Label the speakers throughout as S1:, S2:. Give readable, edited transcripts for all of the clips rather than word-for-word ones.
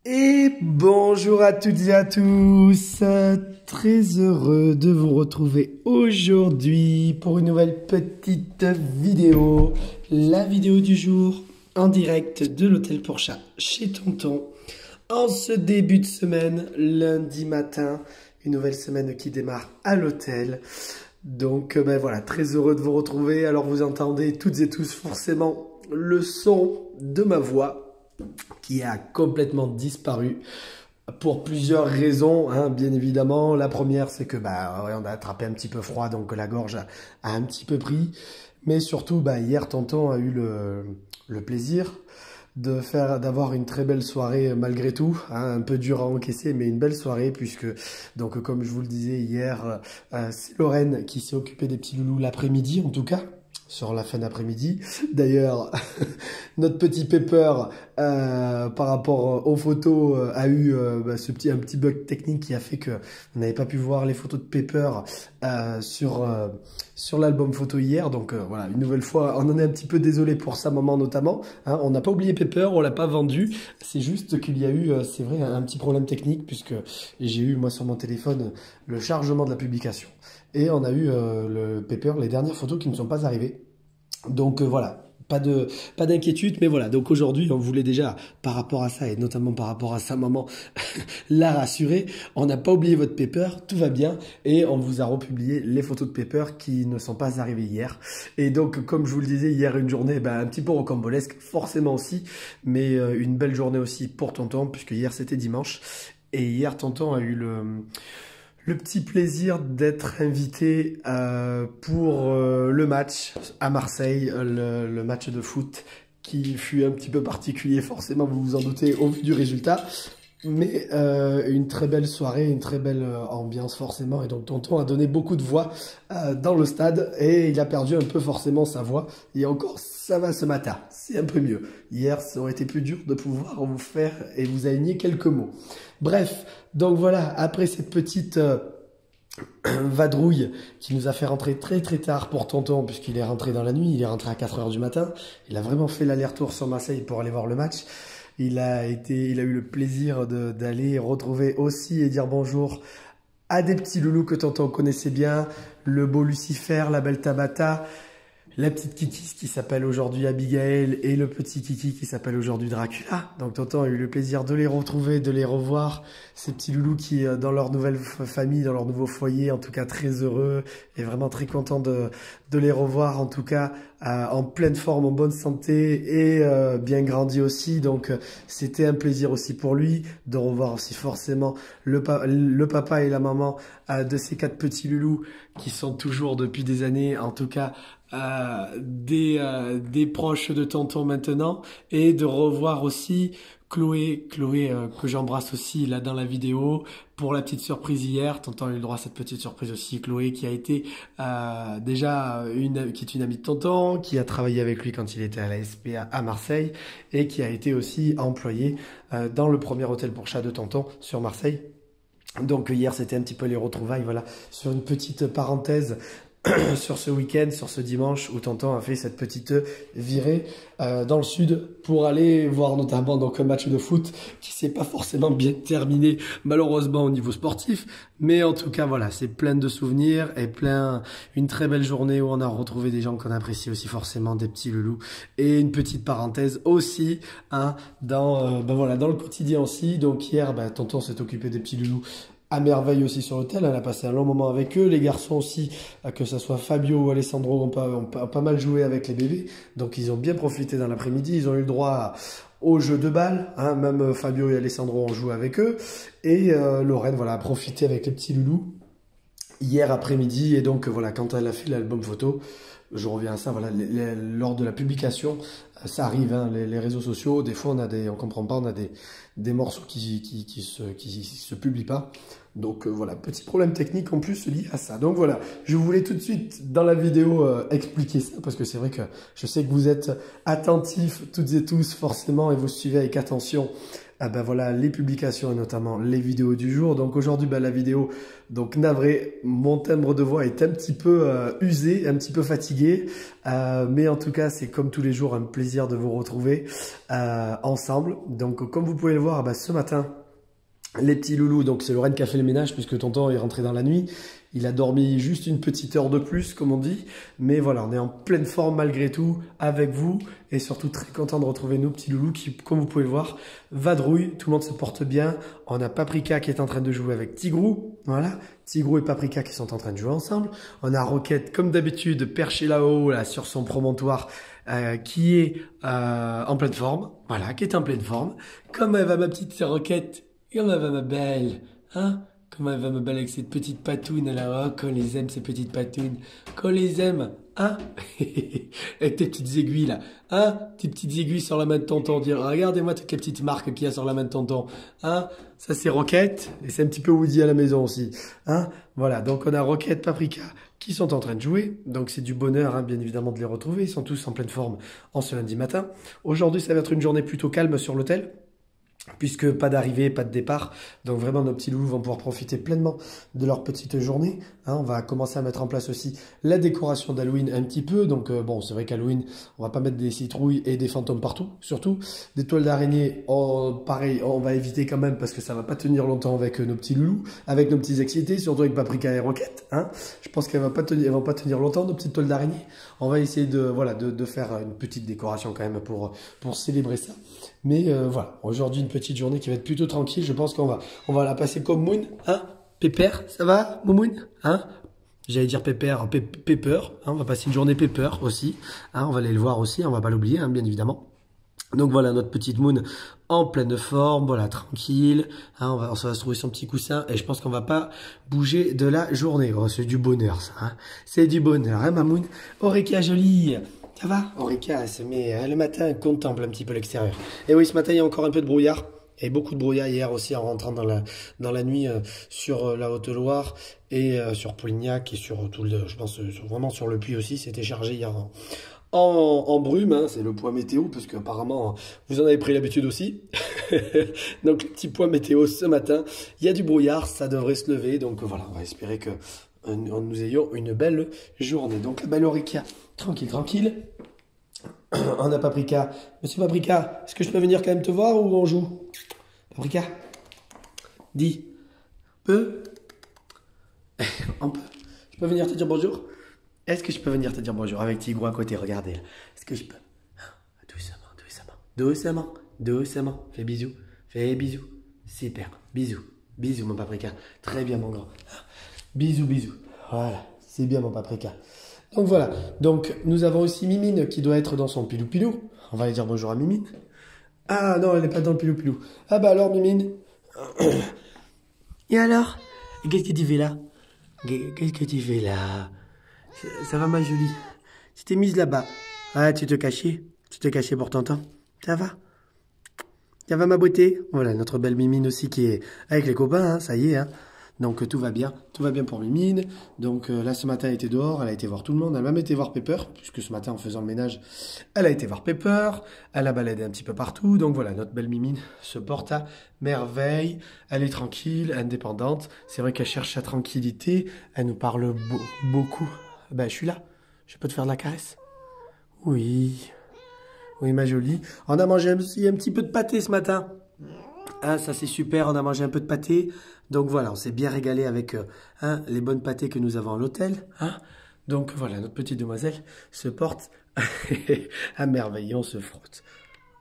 S1: Et bonjour à toutes et à tous, très heureux de vous retrouver aujourd'hui pour une nouvelle petite vidéo, la vidéo du jour en direct de l'hôtel pour chat chez Tonton, en ce début de semaine, lundi matin, une nouvelle semaine qui démarre à l'hôtel. Donc voilà, très heureux de vous retrouver. Alors vous entendez toutes et tous forcément le son de ma voix qui a complètement disparu pour plusieurs raisons, hein, bien évidemment. La première, c'est que on a attrapé un petit peu froid, donc la gorge a un petit peu pris. Mais surtout, hier, Tonton a eu le plaisir d'avoir une très belle soirée malgré tout, hein, un peu dur à encaisser, mais une belle soirée puisque, donc comme je vous le disais hier, c'est Lorraine qui s'est occupée des petits loulous l'après-midi en tout cas. Sur la fin d'après-midi. D'ailleurs, notre petit Pepper, par rapport aux photos, a eu un petit bug technique qui a fait que on n'avait pas pu voir les photos de Pepper sur l'album photo hier. Donc voilà, une nouvelle fois, on en est un petit peu désolé pour sa maman notamment. Hein, on n'a pas oublié Pepper, on l'a pas vendu. C'est juste qu'il y a eu, c'est vrai, un petit problème technique puisque j'ai eu moi sur mon téléphone le chargement de la publication. Et on a eu le Pepper, les dernières photos qui ne sont pas arrivées. Donc voilà, pas d'inquiétude, mais voilà. Donc aujourd'hui, on voulait déjà, par rapport à ça, et notamment par rapport à sa maman, la rassurer. On n'a pas oublié votre Pepper, tout va bien. Et on vous a republié les photos de Pepper qui ne sont pas arrivées hier. Et donc, comme je vous le disais, hier, une journée un petit peu rocambolesque, forcément aussi. Mais une belle journée aussi pour Tonton, puisque hier, c'était dimanche. Et hier, Tonton a eu le petit plaisir d'être invité pour le match à Marseille, le match de foot qui fut un petit peu particulier, forcément, vous vous en doutez, au vu du résultat. Mais une très belle soirée, une très belle ambiance forcément. Et donc Tonton a donné beaucoup de voix dans le stade et il a perdu un peu forcément sa voix. Et encore, ça va ce matin, c'est un peu mieux. Hier, ça aurait été plus dur de pouvoir vous faire et vous aligner quelques mots. Bref, donc voilà, après cette petite vadrouille qui nous a fait rentrer très très tard pour Tonton puisqu'il est rentré dans la nuit, il est rentré à 4 h du matin. Il a vraiment fait l'aller-retour sur Marseille pour aller voir le match. Il a eu le plaisir d'aller retrouver aussi et dire bonjour à des petits loulous que Tonton connaissait bien, le beau Lucifer, la belle Tabata, la petite Kiki qui s'appelle aujourd'hui Abigail et le petit Kiki qui s'appelle aujourd'hui Dracula. Donc Tonton a eu le plaisir de les retrouver, de les revoir, ces petits loulous qui dans leur nouvelle famille, dans leur nouveau foyer, en tout cas très heureux et vraiment très content de les revoir, en tout cas en pleine forme, en bonne santé et bien grandi aussi. Donc c'était un plaisir aussi pour lui de revoir aussi forcément le papa et la maman de ces 4 petits loulous qui sont toujours depuis des années, en tout cas des proches de Tonton maintenant, et de revoir aussi Chloé que j'embrasse aussi là dans la vidéo pour la petite surprise hier. Tonton a eu le droit à cette petite surprise aussi. Chloé qui a été déjà qui est une amie de Tonton, qui a travaillé avec lui quand il était à la SPA à Marseille et qui a été aussi employée dans le premier hôtel pour chat de Tonton sur Marseille. Donc hier c'était un petit peu les retrouvailles, voilà, sur une petite parenthèse sur ce week-end, sur ce dimanche où Tonton a fait cette petite virée dans le sud pour aller voir notamment donc un match de foot qui s'est pas forcément bien terminé malheureusement au niveau sportif, mais en tout cas voilà, c'est plein de souvenirs et une très belle journée où on a retrouvé des gens qu'on apprécie aussi forcément, des petits loulous, et une petite parenthèse aussi hein, dans le quotidien aussi. Donc hier Tonton s'est occupé des petits loulous à merveille aussi sur l'hôtel, elle a passé un long moment avec eux, les garçons aussi, que ce soit Fabio ou Alessandro ont pas mal joué avec les bébés, donc ils ont bien profité dans l'après-midi, ils ont eu le droit au jeu de balle, hein, même Fabio et Alessandro ont joué avec eux, et Lorraine voilà, a profité avec les petits loulous hier après-midi, et donc voilà, quand elle a fait l'album photo, je reviens à ça, voilà, lors de la publication, ça arrive, hein, les réseaux sociaux, des fois on comprend pas, on a des morceaux qui se publient pas. Donc voilà, petit problème technique en plus lié à ça. Donc voilà, je voulais tout de suite dans la vidéo expliquer ça parce que c'est vrai que je sais que vous êtes attentifs toutes et tous forcément et vous suivez avec attention ah ben voilà, les publications et notamment les vidéos du jour. Donc aujourd'hui, ben, la vidéo, donc navré, mon timbre de voix est un petit peu usé, un petit peu fatigué. Mais en tout cas, c'est comme tous les jours un plaisir de vous retrouver ensemble. Donc comme vous pouvez le voir, ben, ce matin, les petits loulous, donc c'est Lorraine qui a fait le ménage puisque tonton est rentré dans la nuit. Il a dormi juste une petite heure de plus, comme on dit. Mais voilà, on est en pleine forme malgré tout avec vous. Et surtout très content de retrouver nos petits loulous qui, comme vous pouvez le voir, vadrouillent. Tout le monde se porte bien. On a Paprika qui est en train de jouer avec Tigrou. Voilà, Tigrou et Paprika qui sont en train de jouer ensemble. On a Roquette, comme d'habitude, perché là-haut, là, sur son promontoire, qui est en pleine forme. Voilà, qui est en pleine forme. Comment elle va ma petite Roquette? Comment elle va ma belle? Hein? Comment elle va me balader avec cette petite patoune là-haut? Qu'on les aime, ces petites patounes. Qu'on les aime, hein? Avec tes petites aiguilles là. Hein? Tes petites aiguilles sur la main de tonton. Dire, regardez-moi toutes les petites marques qu'il y a sur la main de tonton. Hein? Ça c'est Roquette. Et c'est un petit peu Woody à la maison aussi. Hein? Voilà, donc on a Roquette, Paprika qui sont en train de jouer. Donc c'est du bonheur, hein, bien évidemment, de les retrouver. Ils sont tous en pleine forme en ce lundi matin. Aujourd'hui, ça va être une journée plutôt calme sur l'hôtel, puisque pas d'arrivée, pas de départ. Donc vraiment, nos petits loulous vont pouvoir profiter pleinement de leur petite journée. Hein, on va commencer à mettre en place aussi la décoration d'Halloween un petit peu. Donc bon, c'est vrai qu'Halloween, on va pas mettre des citrouilles et des fantômes partout. Surtout, des toiles d'araignée, pareil, on va éviter quand même parce que ça va pas tenir longtemps avec nos petits loulous, avec nos petits excités, surtout avec Paprika et Roquette. Hein. Je pense qu'elles vont pas tenir longtemps, nos petites toiles d'araignée. On va essayer de, voilà, de faire une petite décoration quand même pour célébrer ça. Mais voilà, aujourd'hui une petite journée qui va être plutôt tranquille. Je pense qu'on va la passer comme Moon, hein? Pépère, ça va, Moon? Hein? J'allais dire Pépère, Pepper, hein? On va passer une journée Pepper aussi, hein? On va aller le voir aussi, on va pas l'oublier, hein, bien évidemment. Donc voilà, notre petite Moon en pleine forme, voilà, tranquille, hein, on va se trouver son petit coussin et je pense qu'on va pas bouger de la journée. Oh, c'est du bonheur ça, hein? C'est du bonheur, hein, ma Moon? Orekia jolie! Ça va? Orekia, elle se met le matin, elle contemple un petit peu l'extérieur. Et oui, ce matin, il y a encore un peu de brouillard. Et beaucoup de brouillard hier aussi en rentrant dans la nuit sur la Haute-Loire et sur Polignac et sur tout le, je pense vraiment sur le Puy aussi. C'était chargé hier en brume, hein, c'est le point météo, parce qu'apparemment vous en avez pris l'habitude aussi. Donc le petit point météo ce matin, il y a du brouillard, ça devrait se lever. Donc voilà, on va espérer que nous ayons une belle journée. Donc la belle Orekia, tranquille, tranquille. On a Paprika. Monsieur Paprika, est-ce que je peux venir quand même te voir ou on joue? Paprika, dis. Peut? On peut. Je peux venir te dire bonjour? Est-ce que je peux venir te dire bonjour avec Tigrou à côté? Regardez là. Est-ce que je peux? Doucement, doucement. Doucement, doucement. Fais bisous. Fais bisous. Super. Bisous. Bisous mon Paprika. Très bien mon grand. Bisous, bisous. Voilà. C'est bien mon Paprika. Donc voilà, donc nous avons aussi Mimine qui doit être dans son pilou-pilou. On va aller dire bonjour à Mimine. Ah non, elle n'est pas dans le pilou-pilou. Ah bah alors Mimine. Et alors? Qu'est-ce que tu fais là? Qu'est-ce que tu fais là? Ça va ma jolie? Tu t'es mise là-bas. Ah, tu te cachais? Tu te cachais pour tonton? Ça va? Ça va ma beauté? Voilà, notre belle Mimine aussi qui est avec les copains, hein, ça y est, hein. Donc tout va bien pour Mimine. Donc là ce matin elle était dehors, elle a été voir tout le monde, elle a même été voir Pepper, puisque ce matin en faisant le ménage, elle a été voir Pepper, elle a baladé un petit peu partout. Donc voilà, notre belle Mimine se porte à merveille, elle est tranquille, indépendante. C'est vrai qu'elle cherche sa tranquillité, elle nous parle beaucoup. Ben je suis là, je peux te faire de la caresse? Oui, oui ma jolie. On a mangé aussi un petit peu de pâté ce matin. Hein, ça c'est super, on a mangé un peu de pâté. Donc voilà, on s'est bien régalé avec les bonnes pâtés que nous avons à l'hôtel. Hein. Donc voilà, notre petite demoiselle se porte à merveille, on se frotte.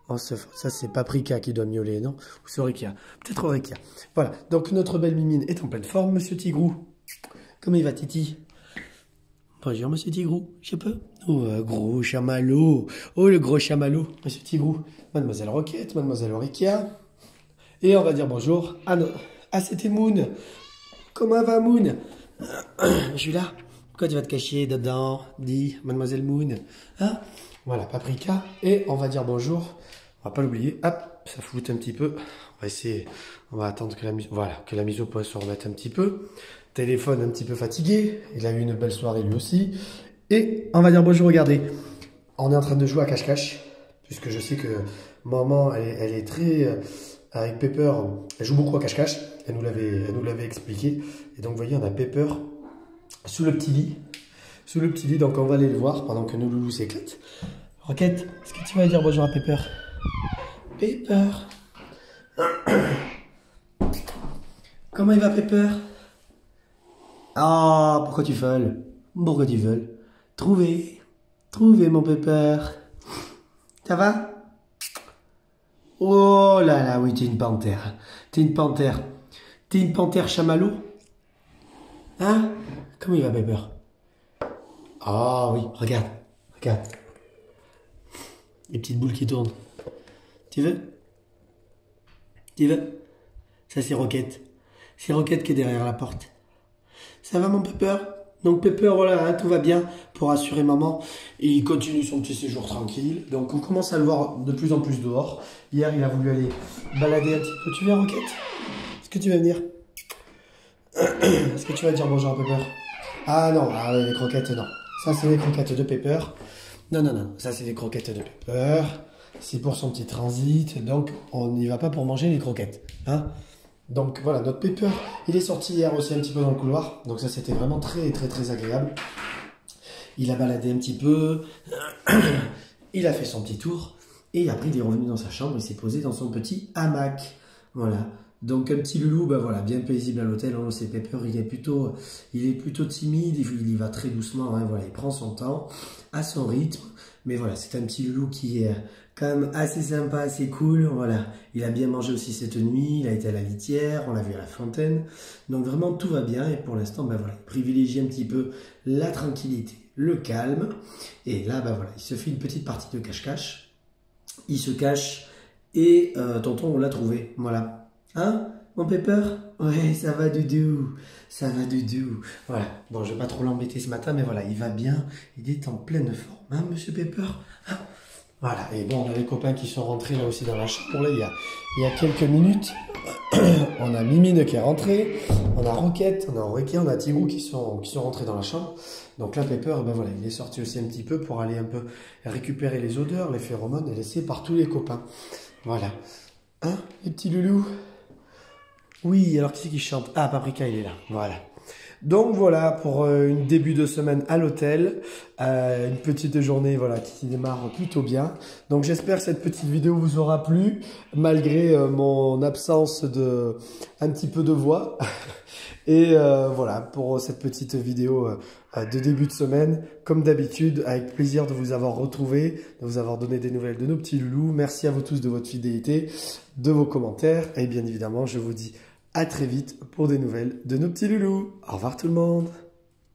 S1: On se frotte. Ça c'est Paprika qui doit miauler, non? Ou c'est Orekia? Peut-être Orekia. Voilà, donc notre belle Mimine est en pleine forme, monsieur Tigrou. Comment il va Titi? Bonjour monsieur Tigrou, je peux? Oh, gros chamallow. Oh le gros chamallow, monsieur Tigrou. Mademoiselle Roquette, mademoiselle Orekia. Et on va dire bonjour à c'était Moon. Comment va Moon? Je suis là. Pourquoi tu vas te cacher dedans? Dis, mademoiselle Moon. Hein? Voilà, Paprika. Et on va dire bonjour. On va pas l'oublier. Hop, ça fout un petit peu. On va essayer. On va attendre que la mise au point se remette un petit peu. Téléphone un petit peu fatigué. Il a eu une belle soirée lui aussi. Et on va dire bonjour, regardez. On est en train de jouer à cache-cache. Puisque je sais que maman, elle est très avec Pepper, elle joue beaucoup à cache-cache, elle nous l'avait expliqué. Et donc vous voyez, on a Pepper sous le petit lit. Sous le petit lit, donc on va aller le voir pendant que nos loulous s'éclatent. Roquette, est-ce que tu vas dire bonjour à Pepper? Pepper. Comment il va Pepper? Ah, pourquoi tu voles? Pourquoi tu voles? Trouver mon Pepper. Ça va? Oh là là, oui, t'es une panthère. T'es une panthère. T'es une panthère chamallow? Hein? Comment il va Pepper? Ah oui, regarde. Les petites boules qui tournent. Tu veux? Ça c'est Roquette. C'est Roquette qui est derrière la porte. Ça va mon Pepper? Donc Pepper, voilà, hein, tout va bien pour rassurer maman. Et il continue son petit séjour tranquille. Donc on commence à le voir de plus en plus dehors. Hier, il a voulu aller balader un petit peu. Tu viens Roquette? Est-ce que tu vas venir? Est-ce que tu vas dire bonjour à Pepper? Ah non, les croquettes, non. Ça, c'est les croquettes de Pepper. Non. Ça, c'est les croquettes de Pepper. C'est pour son petit transit. Donc, on n'y va pas pour manger les croquettes. Hein? Donc, voilà, notre Pepper, il est sorti hier aussi un petit peu dans le couloir. Donc, ça, c'était vraiment très agréable. Il a baladé un petit peu. Il a fait son petit tour. Et après, il est revenu dans sa chambre. Il s'est posé dans son petit hamac. Voilà. Donc un petit loulou, ben voilà, bien paisible à l'hôtel. On le sait, Pepper, il est plutôt timide, il y va très doucement, hein, voilà, il prend son temps, à son rythme. Mais voilà, c'est un petit loulou qui est quand même assez sympa, assez cool. Voilà, il a bien mangé aussi cette nuit, il a été à la litière, on l'a vu à la fontaine. Donc vraiment tout va bien et pour l'instant, ben voilà, il privilégie un petit peu la tranquillité, le calme. Et là, ben voilà, il se fait une petite partie de cache-cache. Il se cache et tonton, on l'a trouvé. Voilà. Hein, mon Pepper? Ouais, ça va Doudou. Voilà. Bon, je vais pas trop l'embêter ce matin, mais voilà, il va bien. Il est en pleine forme, hein, monsieur Pepper? Hein, voilà. Et bon, on a les copains qui sont rentrés là aussi dans la chambre. Là, il y a quelques minutes. On a Mimine qui est rentrée. On a Roquette, on a Oreki, on a Tigrou qui sont rentrés dans la chambre. Donc là, Pepper, ben voilà, il est sorti aussi un petit peu pour aller un peu récupérer les odeurs, les phéromones et laissés par tous les copains. Voilà. Hein, les petits loulous? Oui, alors qui c'est qui chante? Ah, Paprika, il est là. Voilà. Donc voilà pour une début de semaine à l'hôtel. Une petite journée voilà, qui démarre plutôt bien. Donc j'espère que cette petite vidéo vous aura plu, malgré mon absence de un petit peu de voix. Et voilà pour cette petite vidéo de début de semaine. Comme d'habitude, avec plaisir de vous avoir retrouvé, de vous avoir donné des nouvelles de nos petits loulous. Merci à vous tous de votre fidélité, de vos commentaires. Et bien évidemment, je vous dis à très vite pour des nouvelles de nos petits loulous. Au revoir tout le monde.